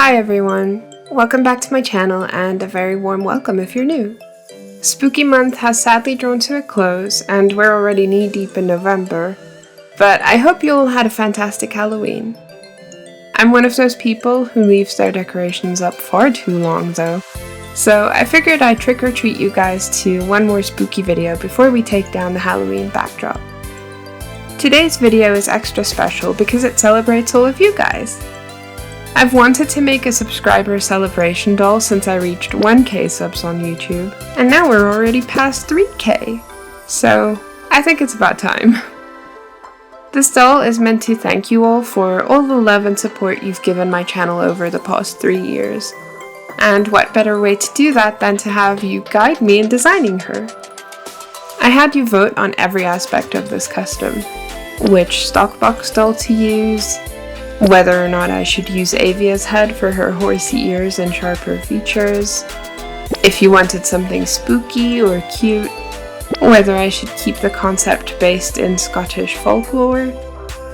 Hi everyone, welcome back to my channel and a very warm welcome if you're new. Spooky month has sadly drawn to a close and we're already knee deep in November, but I hope you all had a fantastic Halloween. I'm one of those people who leaves their decorations up far too long though, so I figured I'd trick or treat you guys to one more spooky video before we take down the Halloween backdrop. Today's video is extra special because it celebrates all of you guys. I've wanted to make a subscriber celebration doll since I reached 1k subs on YouTube, and now we're already past 3k, so I think it's about time. This doll is meant to thank you all for all the love and support you've given my channel over the past 3 years, and what better way to do that than to have you guide me in designing her. I had you vote on every aspect of this custom, which stock box doll to use, whether or not I should use Avea's head for her horsey ears and sharper features, if you wanted something spooky or cute, whether I should keep the concept based in Scottish folklore,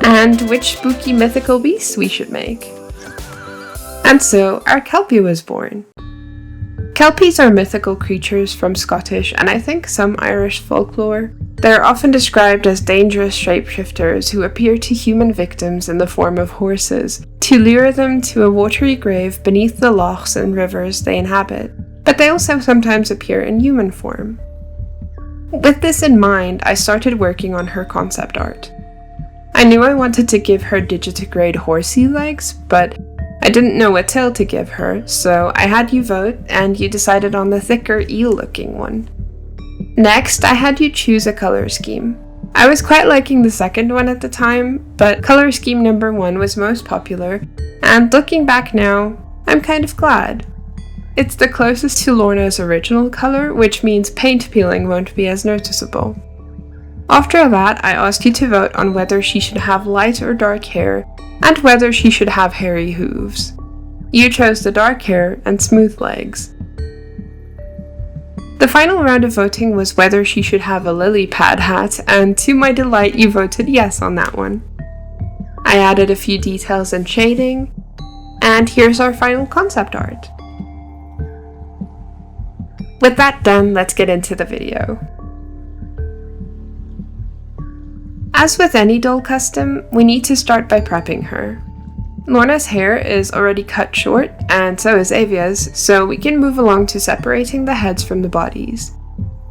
and which spooky mythical beasts we should make. And so our Kelpie was born. Kelpies are mythical creatures from Scottish and I think some Irish folklore. They are often described as dangerous shapeshifters who appear to human victims in the form of horses, to lure them to a watery grave beneath the lochs and rivers they inhabit, but they also sometimes appear in human form. With this in mind, I started working on her concept art. I knew I wanted to give her digitigrade horsey legs, but I didn't know what tail to give her, so I had you vote and you decided on the thicker eel-looking one. Next, I had you choose a color scheme. I was quite liking the second one at the time, but color scheme number 1 was most popular, and looking back now, I'm kind of glad. It's the closest to Lorna's original color, which means paint peeling won't be as noticeable. After that, I asked you to vote on whether she should have light or dark hair, and whether she should have hairy hooves. You chose the dark hair and smooth legs. The final round of voting was whether she should have a lily pad hat, and to my delight you voted yes on that one. I added a few details and shading, and here's our final concept art. With that done, let's get into the video. As with any doll custom, we need to start by prepping her. Lorna's hair is already cut short, and so is Avea's, so we can move along to separating the heads from the bodies.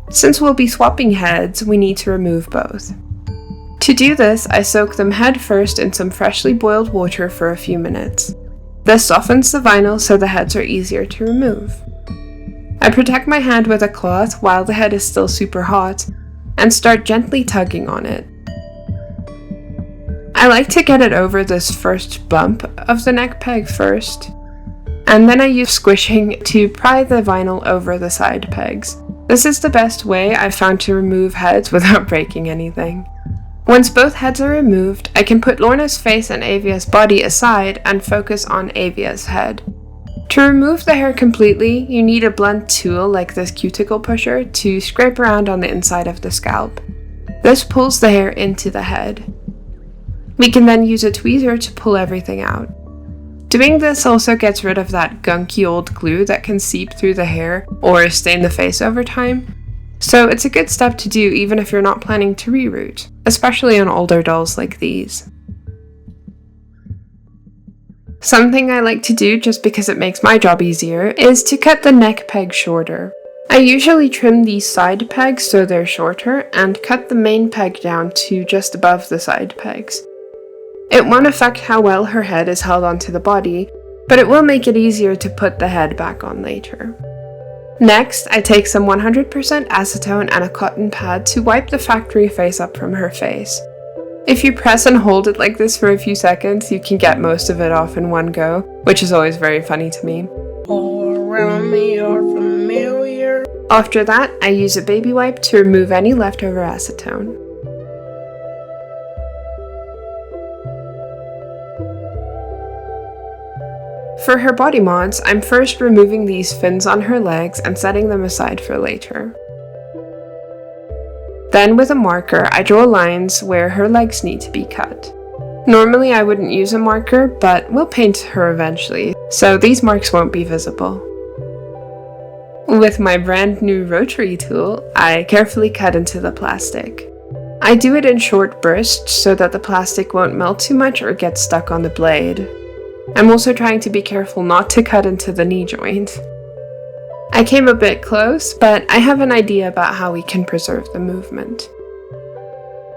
Since we'll be swapping heads, we need to remove both. To do this, I soak them head first in some freshly boiled water for a few minutes. This softens the vinyl so the heads are easier to remove. I protect my hand with a cloth while the head is still super hot, and start gently tugging on it. I like to get it over this first bump of the neck peg first, and then I use squishing to pry the vinyl over the side pegs. This is the best way I've found to remove heads without breaking anything. Once both heads are removed, I can put Lorna's face and Avea's body aside and focus on Avea's head. To remove the hair completely, you need a blunt tool like this cuticle pusher to scrape around on the inside of the scalp. This pulls the hair into the head. We can then use a tweezer to pull everything out. Doing this also gets rid of that gunky old glue that can seep through the hair or stain the face over time, so it's a good step to do even if you're not planning to reroot, especially on older dolls like these. Something I like to do just because it makes my job easier is to cut the neck peg shorter. I usually trim these side pegs so they're shorter and cut the main peg down to just above the side pegs. It won't affect how well her head is held onto the body, but it will make it easier to put the head back on later. Next, I take some 100% acetone and a cotton pad to wipe the factory face up from her face. If you press and hold it like this for a few seconds, you can get most of it off in one go, which is always very funny to me. All around me are familiar. After that, I use a baby wipe to remove any leftover acetone. For her body mods, I'm first removing these fins on her legs and setting them aside for later. Then with a marker, I draw lines where her legs need to be cut. Normally I wouldn't use a marker, but we'll paint her eventually, so these marks won't be visible. With my brand new rotary tool, I carefully cut into the plastic. I do it in short bursts so that the plastic won't melt too much or get stuck on the blade. I'm also trying to be careful not to cut into the knee joint. I came a bit close, but I have an idea about how we can preserve the movement.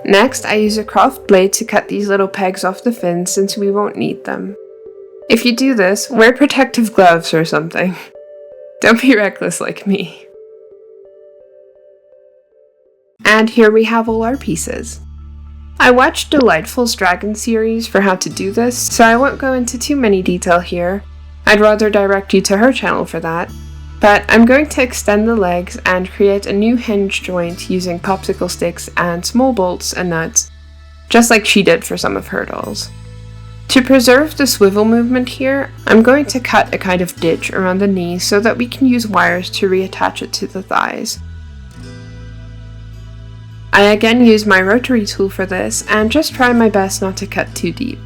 Next, I use a craft blade to cut these little pegs off the fins since we won't need them. If you do this, wear protective gloves or something. Don't be reckless like me. And here we have all our pieces. I watched Delightful's Dragon series for how to do this, so I won't go into too many detail here. I'd rather direct you to her channel for that. But I'm going to extend the legs and create a new hinge joint using popsicle sticks and small bolts and nuts, just like she did for some of her dolls. To preserve the swivel movement here, I'm going to cut a kind of ditch around the knee so that we can use wires to reattach it to the thighs. I again use my rotary tool for this and just try my best not to cut too deep.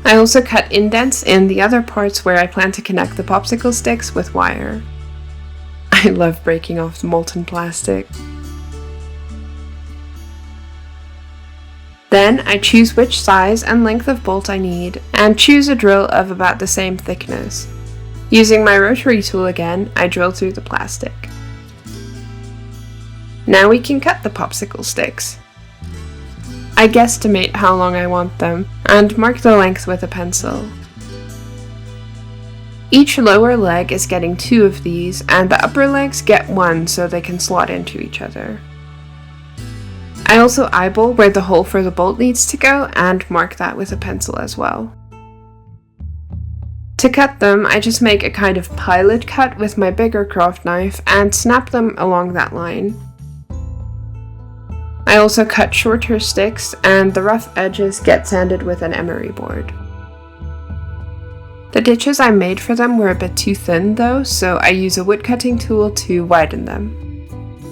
I also cut indents in the other parts where I plan to connect the popsicle sticks with wire. I love breaking off the molten plastic. Then I choose which size and length of bolt I need and choose a drill of about the same thickness. Using my rotary tool again, I drill through the plastic. Now we can cut the popsicle sticks. I guesstimate how long I want them and mark the length with a pencil. Each lower leg is getting 2 of these and the upper legs get 1 so they can slot into each other. I also eyeball where the hole for the bolt needs to go and mark that with a pencil as well. To cut them, I just make a kind of pilot cut with my bigger craft knife and snap them along that line. I also cut shorter sticks and the rough edges get sanded with an emery board. The ditches I made for them were a bit too thin though, so I use a wood cutting tool to widen them.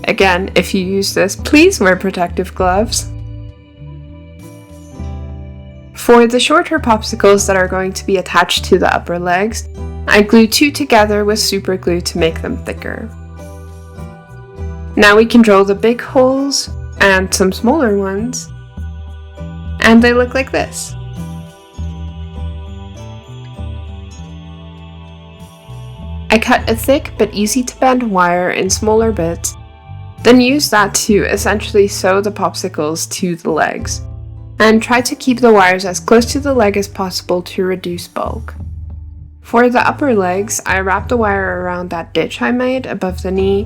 Again, if you use this, please wear protective gloves. For the shorter popsicles that are going to be attached to the upper legs, I glue 2 together with super glue to make them thicker. Now we can drill the big holes and some smaller ones, and they look like this. I cut a thick but easy to bend wire in smaller bits, then use that to essentially sew the popsicles to the legs, and try to keep the wires as close to the leg as possible to reduce bulk. For the upper legs, I wrap the wire around that ditch I made above the knee,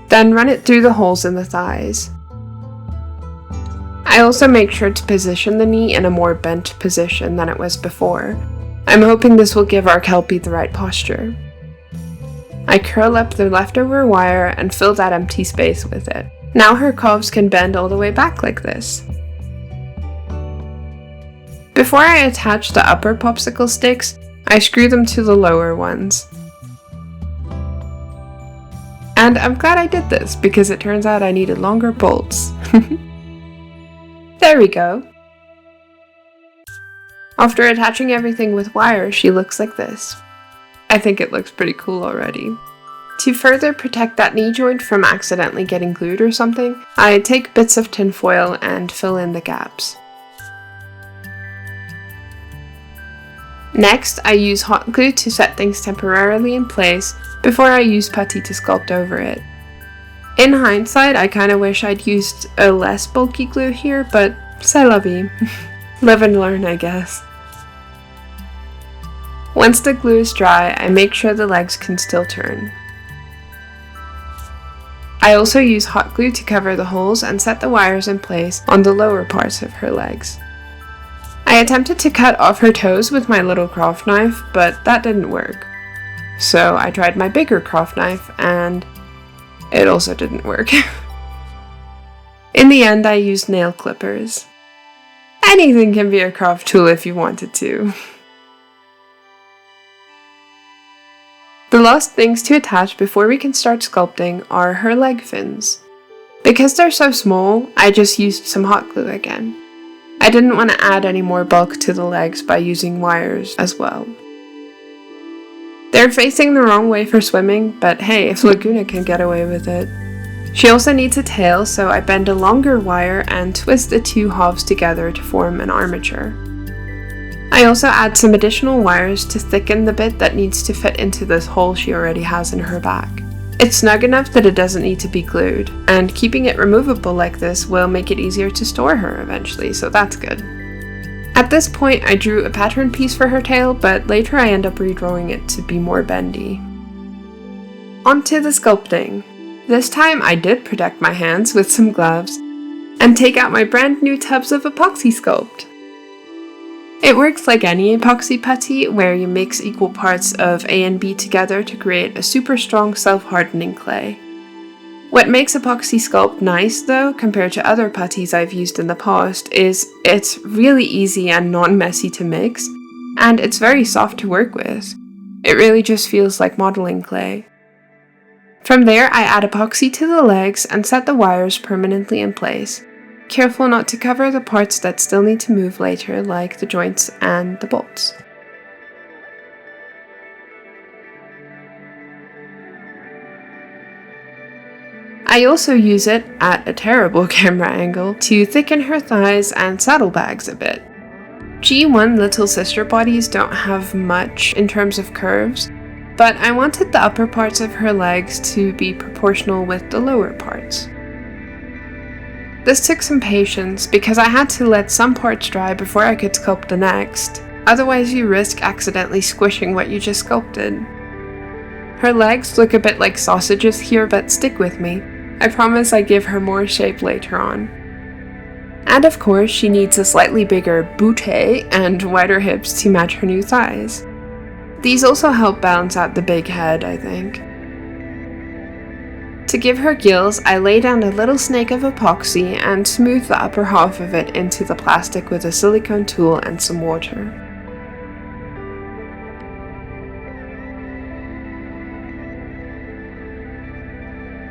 then run it through the holes in the thighs. I also make sure to position the knee in a more bent position than it was before. I'm hoping this will give our Kelpie the right posture. I curl up the leftover wire and fill that empty space with it. Now her calves can bend all the way back like this. Before I attach the upper popsicle sticks, I screw them to the lower ones. And I'm glad I did this because it turns out I needed longer bolts. There we go. After attaching everything with wire, she looks like this. I think it looks pretty cool already. To further protect that knee joint from accidentally getting glued or something, I take bits of tin foil and fill in the gaps. Next, I use hot glue to set things temporarily in place before I use putty to sculpt over it. In hindsight, I kinda wish I'd used a less bulky glue here, but c'est la vie. Live and learn, I guess. Once the glue is dry, I make sure the legs can still turn. I also use hot glue to cover the holes and set the wires in place on the lower parts of her legs. I attempted to cut off her toes with my little craft knife, but that didn't work. So I tried my bigger craft knife and it also didn't work. In the end, I used nail clippers. Anything can be a craft tool if you wanted to. The last things to attach before we can start sculpting are her leg fins. Because they're so small, I just used some hot glue again. I didn't want to add any more bulk to the legs by using wires as well. They're facing the wrong way for swimming, but hey, if Laguna can get away with it. She also needs a tail, so I bend a longer wire and twist the two halves together to form an armature. I also add some additional wires to thicken the bit that needs to fit into this hole she already has in her back. It's snug enough that it doesn't need to be glued, and keeping it removable like this will make it easier to store her eventually, so that's good. At this point I drew a pattern piece for her tail, but later I end up redrawing it to be more bendy. Onto the sculpting. This time I did protect my hands with some gloves, and take out my brand new tubs of epoxy sculpt. It works like any epoxy putty, where you mix equal parts of A and B together to create a super strong self-hardening clay. What makes epoxy sculpt nice though, compared to other putties I've used in the past, is it's really easy and non-messy to mix, and it's very soft to work with. It really just feels like modeling clay. From there I add epoxy to the legs and set the wires permanently in place. Careful not to cover the parts that still need to move later, like the joints and the bolts. I also use it, at a terrible camera angle, to thicken her thighs and saddlebags a bit. G1 little sister bodies don't have much in terms of curves, but I wanted the upper parts of her legs to be proportional with the lower parts. This took some patience because I had to let some parts dry before I could sculpt the next, otherwise you risk accidentally squishing what you just sculpted. Her legs look a bit like sausages here, but stick with me. I promise I give her more shape later on. And of course she needs a slightly bigger bootay and wider hips to match her new thighs. These also help balance out the big head, I think. To give her gills, I lay down a little snake of epoxy and smooth the upper half of it into the plastic with a silicone tool and some water.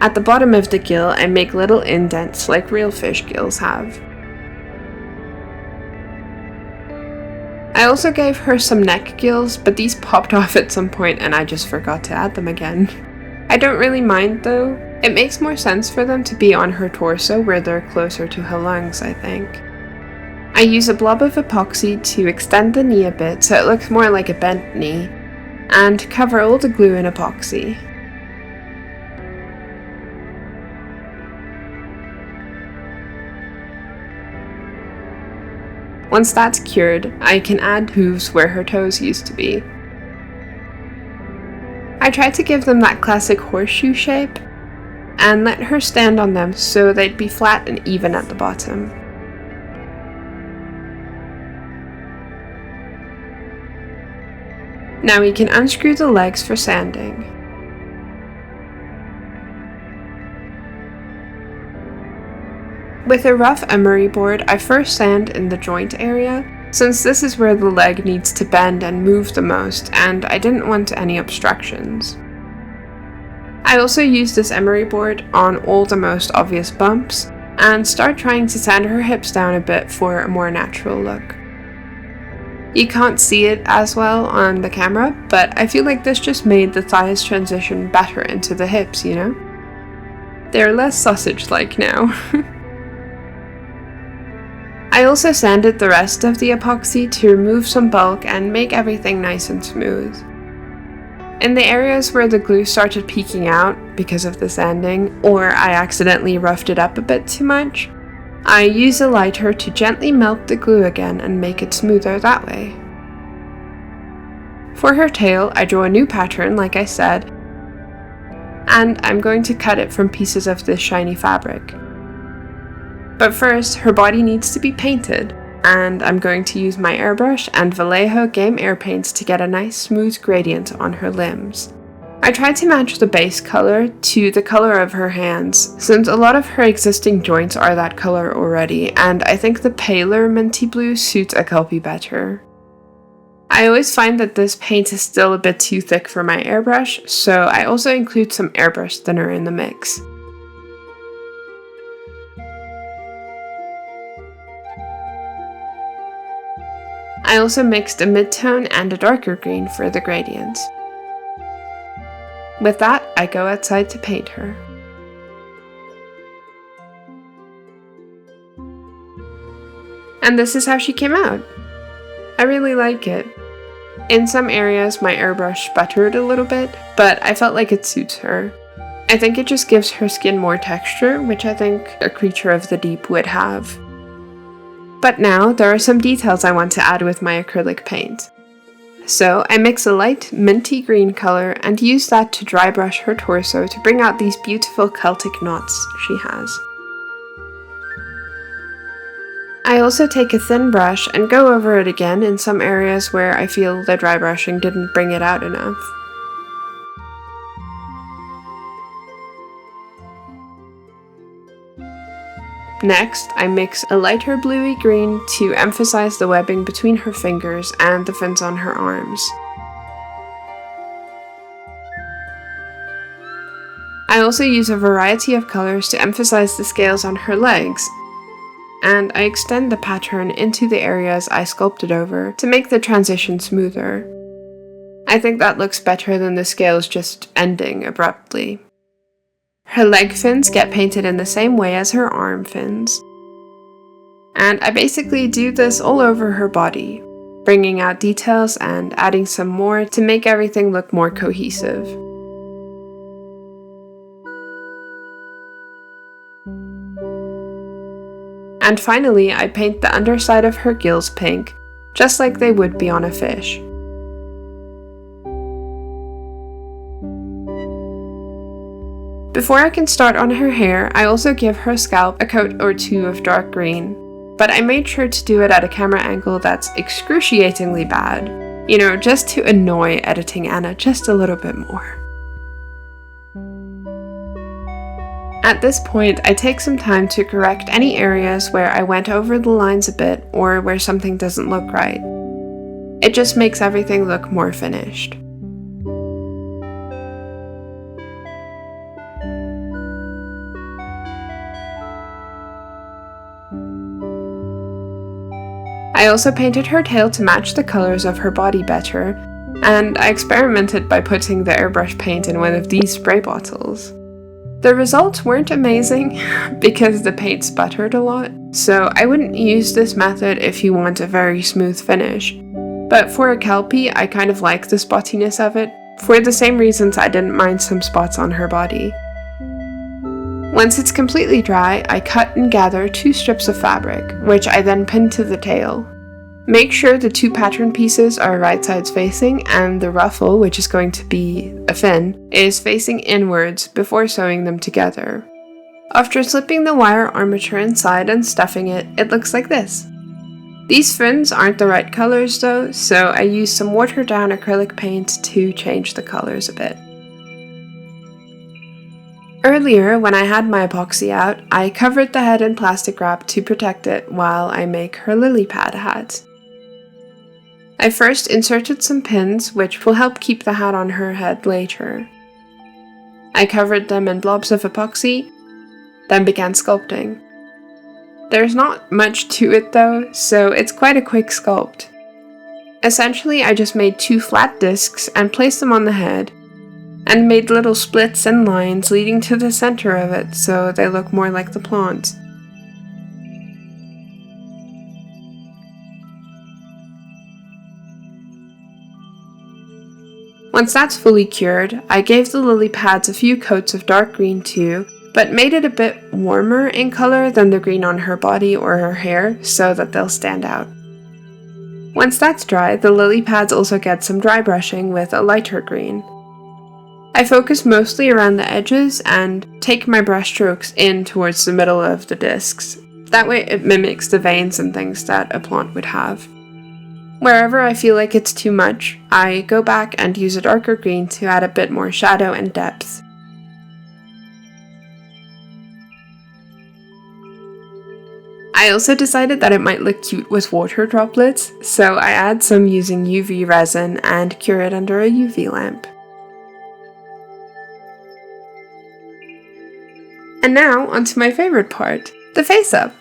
At the bottom of the gill, I make little indents like real fish gills have. I also gave her some neck gills, but these popped off at some point and I just forgot to add them again. I don't really mind though. It makes more sense for them to be on her torso where they're closer to her lungs, I think. I use a blob of epoxy to extend the knee a bit so it looks more like a bent knee, and cover all the glue in epoxy. Once that's cured, I can add hooves where her toes used to be. I tried to give them that classic horseshoe shape, and let her stand on them so they'd be flat and even at the bottom. Now we can unscrew the legs for sanding. With a rough emery board, I first sand in the joint area, since this is where the leg needs to bend and move the most, and I didn't want any obstructions. I also use this emery board on all the most obvious bumps, and start trying to sand her hips down a bit for a more natural look. You can't see it as well on the camera, but I feel like this just made the thighs transition better into the hips, you know? They're less sausage-like now. I also sanded the rest of the epoxy to remove some bulk and make everything nice and smooth. In the areas where the glue started peeking out because of the sanding, or I accidentally roughed it up a bit too much, I use a lighter to gently melt the glue again and make it smoother that way. For her tail, I draw a new pattern, like I said, and I'm going to cut it from pieces of this shiny fabric. But first, her body needs to be painted, and I'm going to use my airbrush and Vallejo Game Air paints to get a nice smooth gradient on her limbs. I tried to match the base color to the color of her hands, since a lot of her existing joints are that color already, and I think the paler minty blue suits a Kelpie better. I always find that this paint is still a bit too thick for my airbrush, so I also include some airbrush thinner in the mix. I also mixed a mid-tone and a darker green for the gradients. With that, I go outside to paint her. And this is how she came out. I really like it. In some areas my airbrush sputtered a little bit, but I felt like it suits her. I think it just gives her skin more texture, which I think a creature of the deep would have. But now, there are some details I want to add with my acrylic paint. So, I mix a light minty green color and use that to dry brush her torso to bring out these beautiful Celtic knots she has. I also take a thin brush and go over it again in some areas where I feel the dry brushing didn't bring it out enough. Next, I mix a lighter bluey green to emphasize the webbing between her fingers and the fins on her arms. I also use a variety of colors to emphasize the scales on her legs, and I extend the pattern into the areas I sculpted over to make the transition smoother. I think that looks better than the scales just ending abruptly. Her leg fins get painted in the same way as her arm fins. And I basically do this all over her body, bringing out details and adding some more to make everything look more cohesive. And finally, I paint the underside of her gills pink, just like they would be on a fish. Before I can start on her hair, I also give her scalp a coat or two of dark green, but I made sure to do it at a camera angle that's excruciatingly bad, just to annoy editing Anna just a little bit more. At this point, I take some time to correct any areas where I went over the lines a bit or where something doesn't look right. It just makes everything look more finished. I also painted her tail to match the colors of her body better, and I experimented by putting the airbrush paint in one of these spray bottles. The results weren't amazing because the paint sputtered a lot, so I wouldn't use this method if you want a very smooth finish. But for a Kelpie, I kind of like the spottiness of it, for the same reasons I didn't mind some spots on her body. Once it's completely dry, I cut and gather 2 strips of fabric, which I then pin to the tail. Make sure the 2 pattern pieces are right sides facing and the ruffle, which is going to be a fin, is facing inwards before sewing them together. After slipping the wire armature inside and stuffing it, it looks like this. These fins aren't the right colors though, so I used some watered down acrylic paint to change the colors a bit. Earlier, when I had my epoxy out, I covered the head in plastic wrap to protect it while I make her lily pad hat. I first inserted some pins, which will help keep the hat on her head later. I covered them in blobs of epoxy, then began sculpting. There's not much to it though, so it's quite a quick sculpt. Essentially, I just made 2 flat discs and placed them on the head, and made little splits and lines leading to the center of it so they look more like the plant. Once that's fully cured, I gave the lily pads a few coats of dark green too, but made it a bit warmer in color than the green on her body or her hair so that they'll stand out. Once that's dry, the lily pads also get some dry brushing with a lighter green. I focus mostly around the edges and take my brush strokes in towards the middle of the discs. That way it mimics the veins and things that a plant would have. Wherever I feel like it's too much, I go back and use a darker green to add a bit more shadow and depth. I also decided that it might look cute with water droplets, so I add some using UV resin and cure it under a UV lamp. And now, onto my favorite part, the face-up.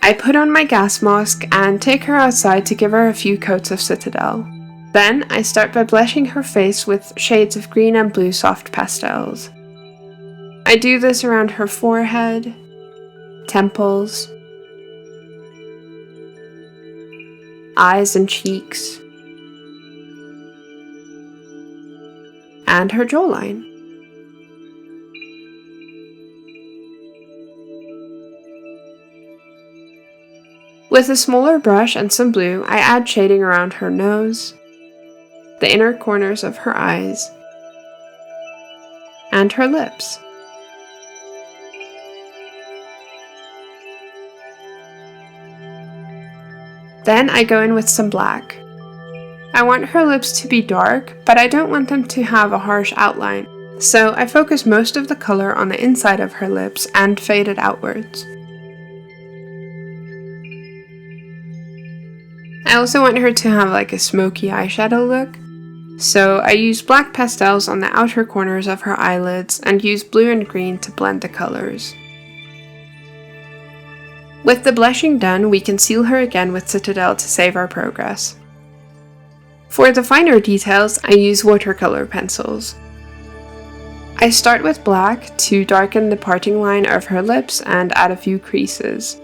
I put on my gas mask and take her outside to give her a few coats of Citadel. Then I start by blushing her face with shades of green and blue soft pastels. I do this around her forehead, temples, eyes and cheeks, and her jawline. With a smaller brush and some blue, I add shading around her nose, the inner corners of her eyes, and her lips. Then I go in with some black. I want her lips to be dark, but I don't want them to have a harsh outline, so I focus most of the color on the inside of her lips and fade it outwards. I also want her to have like a smoky eyeshadow look, so I use black pastels on the outer corners of her eyelids and use blue and green to blend the colors. With the blushing done, we conceal her again with Citadel to save our progress. For the finer details, I use watercolor pencils. I start with black to darken the parting line of her lips and add a few creases.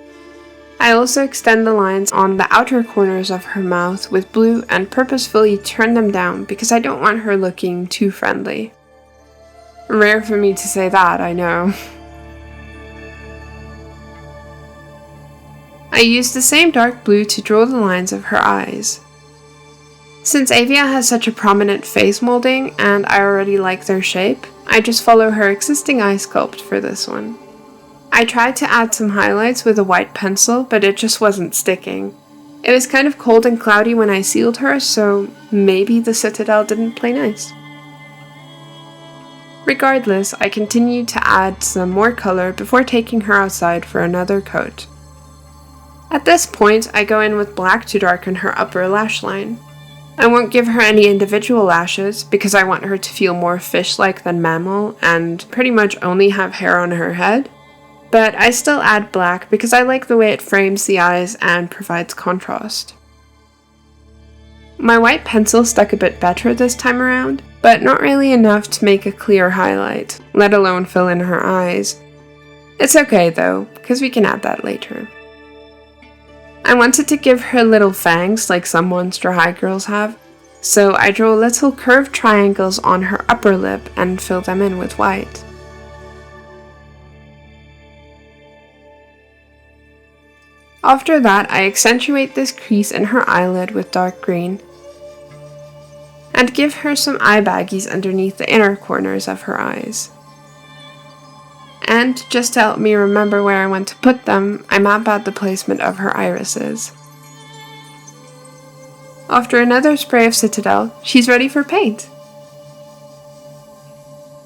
I also extend the lines on the outer corners of her mouth with blue and purposefully turn them down because I don't want her looking too friendly. Rare for me to say that, I know. I use the same dark blue to draw the lines of her eyes. Since Avea has such a prominent face molding and I already like their shape, I just follow her existing eye sculpt for this one. I tried to add some highlights with a white pencil, but it just wasn't sticking. It was kind of cold and cloudy when I sealed her, so maybe the Citadel didn't play nice. Regardless, I continued to add some more color before taking her outside for another coat. At this point, I go in with black to darken her upper lash line. I won't give her any individual lashes because I want her to feel more fish-like than mammal and pretty much only have hair on her head, but I still add black because I like the way it frames the eyes and provides contrast. My white pencil stuck a bit better this time around, but not really enough to make a clear highlight, let alone fill in her eyes. It's okay though, because we can add that later. I wanted to give her little fangs like some Monster High girls have, so I draw little curved triangles on her upper lip and fill them in with white. After that, I accentuate this crease in her eyelid with dark green, and give her some eye baggies underneath the inner corners of her eyes. And just to help me remember where I want to put them, I map out the placement of her irises. After another spray of Citadel, she's ready for paint!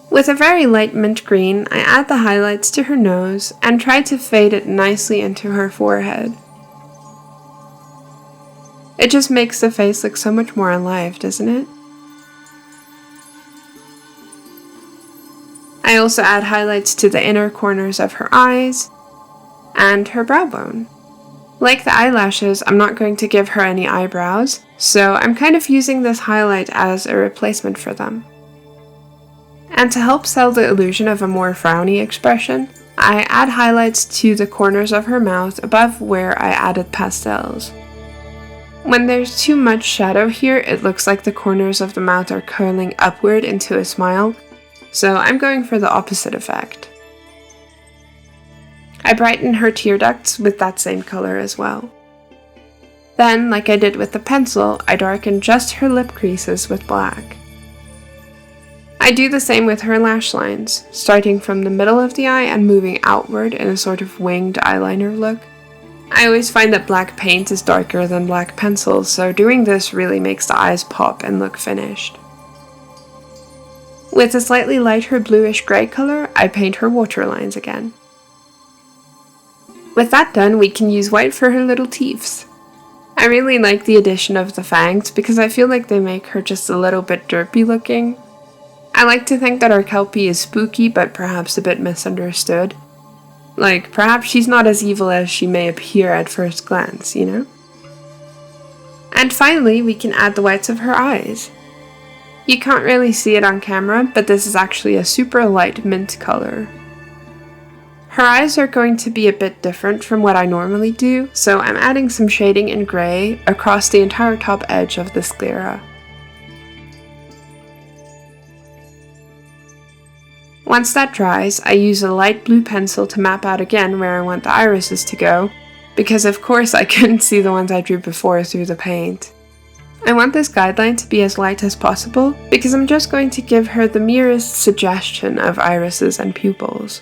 With a very light mint green, I add the highlights to her nose and try to fade it nicely into her forehead. It just makes the face look so much more alive, doesn't it? I also add highlights to the inner corners of her eyes and her brow bone. Like the eyelashes, I'm not going to give her any eyebrows, so I'm kind of using this highlight as a replacement for them. And to help sell the illusion of a more frowny expression, I add highlights to the corners of her mouth above where I added pastels. When there's too much shadow here, it looks like the corners of the mouth are curling upward into a smile, so I'm going for the opposite effect. I brighten her tear ducts with that same color as well. Then, like I did with the pencil, I darken just her lip creases with black. I do the same with her lash lines, starting from the middle of the eye and moving outward in a sort of winged eyeliner look. I always find that black paint is darker than black pencil, so doing this really makes the eyes pop and look finished. With a slightly lighter bluish grey color, I paint her waterlines again. With that done, we can use white for her little teeth. I really like the addition of the fangs because I feel like they make her just a little bit derpy looking. I like to think that our Kelpie is spooky but perhaps a bit misunderstood. Like, perhaps she's not as evil as she may appear at first glance, you know? And finally, we can add the whites of her eyes. You can't really see it on camera, but this is actually a super light mint color. Her eyes are going to be a bit different from what I normally do, so I'm adding some shading in grey across the entire top edge of the sclera. Once that dries, I use a light blue pencil to map out again where I want the irises to go, because of course I couldn't see the ones I drew before through the paint. I want this guideline to be as light as possible, because I'm just going to give her the merest suggestion of irises and pupils.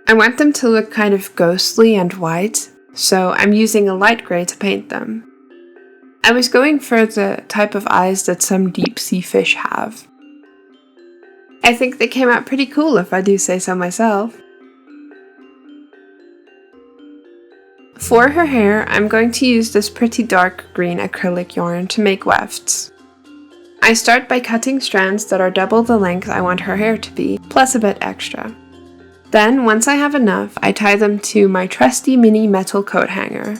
I want them to look kind of ghostly and white, so I'm using a light grey to paint them. I was going for the type of eyes that some deep sea fish have. I think they came out pretty cool if I do say so myself. For her hair, I'm going to use this pretty dark green acrylic yarn to make wefts. I start by cutting strands that are double the length I want her hair to be, plus a bit extra. Then, once I have enough, I tie them to my trusty mini metal coat hanger.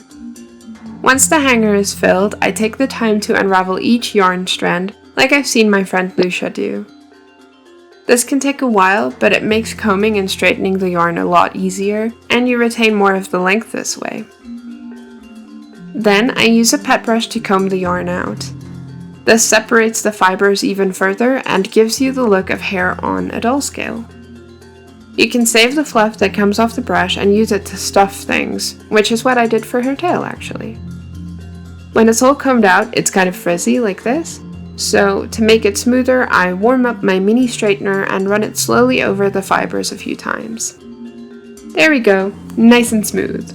Once the hanger is filled, I take the time to unravel each yarn strand, like I've seen my friend Lucia do. This can take a while, but it makes combing and straightening the yarn a lot easier, and you retain more of the length this way. Then I use a pet brush to comb the yarn out. This separates the fibers even further and gives you the look of hair on a doll scale. You can save the fluff that comes off the brush and use it to stuff things, which is what I did for her tail actually. When it's all combed out, it's kind of frizzy like this. So, to make it smoother, I warm up my mini straightener and run it slowly over the fibers a few times. There we go, nice and smooth.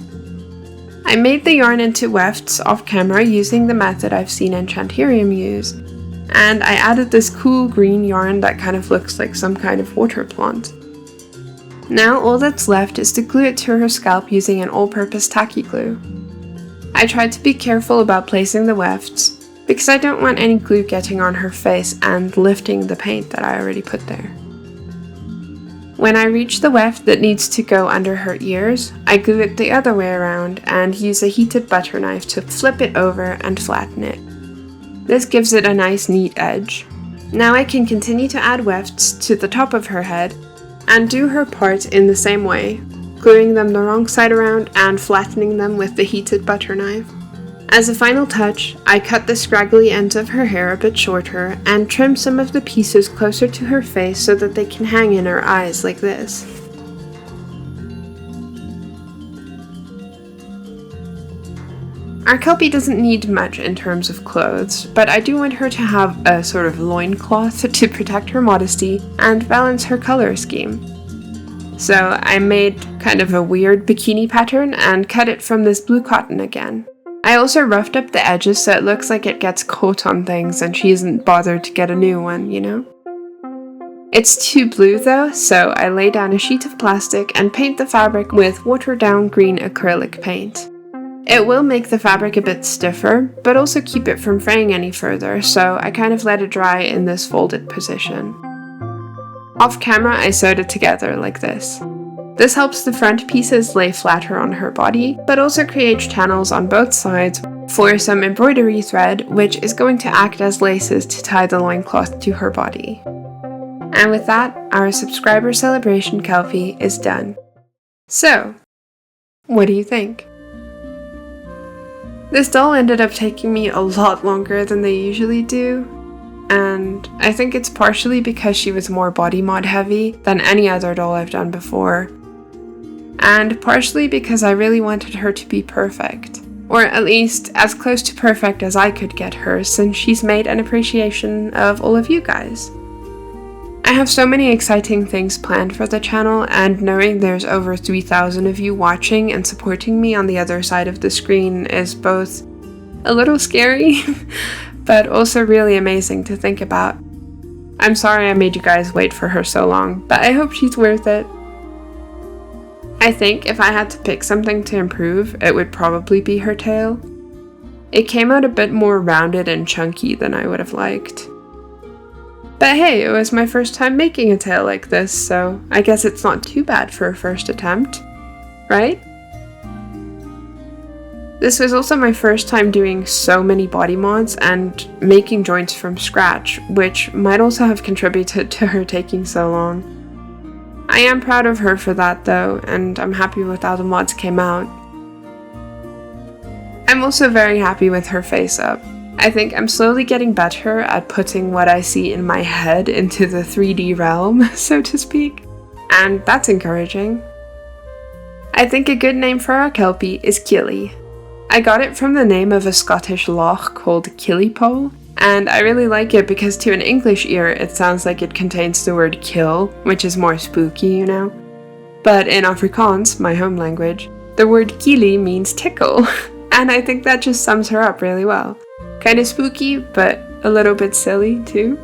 I made the yarn into wefts off camera using the method I've seen Enchantarium use, and I added this cool green yarn that kind of looks like some kind of water plant. Now all that's left is to glue it to her scalp using an all-purpose tacky glue. I tried to be careful about placing the wefts, because I don't want any glue getting on her face and lifting the paint that I already put there. When I reach the weft that needs to go under her ears, I glue it the other way around and use a heated butter knife to flip it over and flatten it. This gives it a nice neat edge. Now I can continue to add wefts to the top of her head and do her part in the same way, gluing them the wrong side around and flattening them with the heated butter knife. As a final touch, I cut the scraggly ends of her hair a bit shorter and trim some of the pieces closer to her face so that they can hang in her eyes like this. Our Kelpie doesn't need much in terms of clothes, but I do want her to have a sort of loincloth to protect her modesty and balance her color scheme. So I made kind of a weird bikini pattern and cut it from this blue cotton again. I also roughed up the edges so it looks like it gets caught on things and she isn't bothered to get a new one, you know? It's too blue though, so I lay down a sheet of plastic and paint the fabric with watered down green acrylic paint. It will make the fabric a bit stiffer, but also keep it from fraying any further, so I kind of let it dry in this folded position. Off camera I sewed it together like this. This helps the front pieces lay flatter on her body, but also creates channels on both sides for some embroidery thread, which is going to act as laces to tie the loincloth to her body. And with that, our subscriber celebration Kelpie is done. So, what do you think? This doll ended up taking me a lot longer than they usually do, and I think it's partially because she was more body mod heavy than any other doll I've done before. And partially because I really wanted her to be perfect, or at least as close to perfect as I could get her since she's made an appreciation of all of you guys. I have so many exciting things planned for the channel, and knowing there's over 3,000 of you watching and supporting me on the other side of the screen is both a little scary, but also really amazing to think about. I'm sorry I made you guys wait for her so long, but I hope she's worth it. I think if I had to pick something to improve, it would probably be her tail. It came out a bit more rounded and chunky than I would have liked. But hey, it was my first time making a tail like this, so I guess it's not too bad for a first attempt, right? This was also my first time doing so many body mods and making joints from scratch, which might also have contributed to her taking so long. I am proud of her for that though, and I'm happy with how the mods came out. I'm also very happy with her face up. I think I'm slowly getting better at putting what I see in my head into the 3D realm, so to speak, and that's encouraging. I think a good name for our Kelpie is Killy. I got it from the name of a Scottish loch called Killy, and I really like it because to an English ear it sounds like it contains the word kill, which is more spooky, you know. But in Afrikaans, my home language, the word Killy means tickle, and I think that just sums her up really well. Kinda spooky, but a little bit silly too.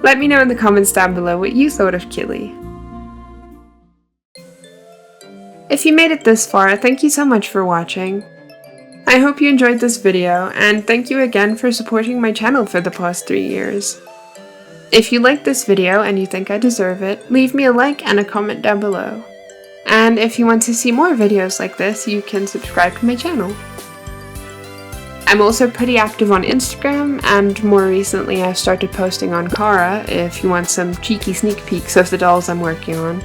Let me know in the comments down below what you thought of Killy. If you made it this far, thank you so much for watching. I hope you enjoyed this video, and thank you again for supporting my channel for the past 3 years. If you liked this video and you think I deserve it, leave me a like and a comment down below. And if you want to see more videos like this, you can subscribe to my channel. I'm also pretty active on Instagram, and more recently I've started posting on Kara if you want some cheeky sneak peeks of the dolls I'm working on.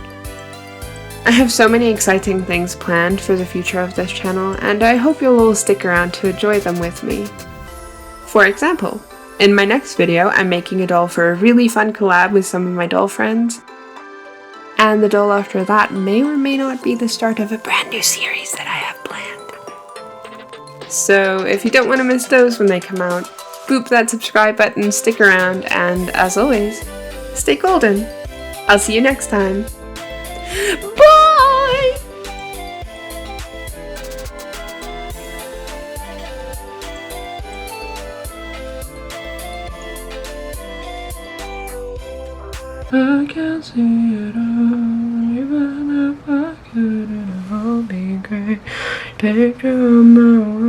I have so many exciting things planned for the future of this channel, and I hope you'll all stick around to enjoy them with me. For example, in my next video I'm making a doll for a really fun collab with some of my doll friends, and the doll after that may or may not be the start of a brand new series that I have planned. So if you don't want to miss those when they come out, boop that subscribe button, stick around, and as always, stay golden. I'll see you next time. Bye! I can see it all, even if I couldn't, it all be great. Picture on my wall.